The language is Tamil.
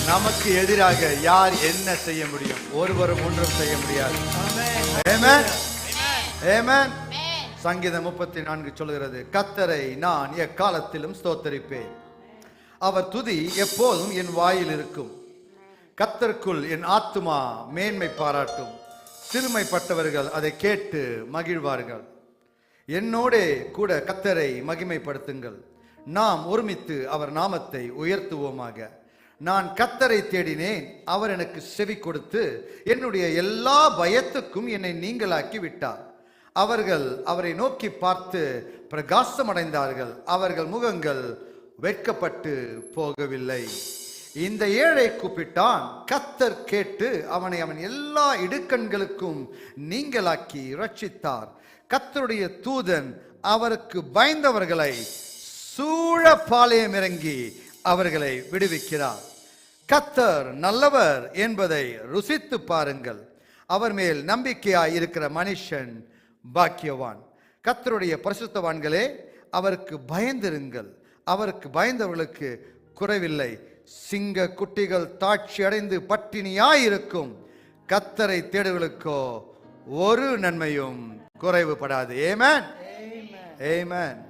நமக்கு எதிராக யார் என்ன செய்ய முடியும்? ஒருவரும் ஒன்றும் செய்ய முடியாது. ஆமென். ஆமென். சங்கீதம் 34 சொல்கிறது, கர்த்தரை நான் எக்காலத்திலும் ஸ்தோத்தரிப்பேன், அவர் துதி எப்போதும் என் வாயில் இருக்கும். கர்த்தருக்குள் என் ஆத்துமா மேன்மை பாராட்டும், சிறுமைப்பட்டவர்கள் அதை கேட்டு மகிழ்வார்கள். என்னோடே கூட கர்த்தரை மகிமைப்படுத்துங்கள், நாம் ஒருமித்து அவர் நாமத்தை உயர்த்துவோமாக. நான் கர்த்தரை தேடினேன், அவர் எனக்கு செவி கொடுத்து என்னுடைய எல்லா பயத்துக்கும் என்னை நீங்களாக்கி விட்டார். அவர்கள் அவரை நோக்கி பார்த்து பிரகாசம் அடைந்தார்கள், அவர்கள் முகங்கள் வெட்கப்பட்டு போகவில்லை. இந்த ஏழை கூப்பிட்டான், கர்த்தர் கேட்டு அவனை அவன் எல்லா இடுக்கண்களுக்கும் நீங்களாக்கி இரட்சித்தார். கர்த்தருடைய தூதன் அவருக்கு பயந்தவர்களை சூழ பாளையம் இறங்கி அவர்களை விடுவிக்கிறார். கர்த்தர் நல்லவர் என்பதை ருசித்து பாருங்கள், அவர் மேல் நம்பிக்கையாய் இருக்கிற மனுஷன் பாக்கியவான். கர்த்தருடைய பரிசுத்தவான்களே, அவருக்கு பயந்திருங்கள், அவருக்கு பயந்தவர்களுக்கு குறைவில்லை. சிங்க குட்டிகள் தாட்சி அடைந்து பட்டினியாயிருக்கும், கர்த்தரை தேடுகளுக்கோ ஒரு நன்மையும் குறைவுபடாது. ஆமென். ஆமென்.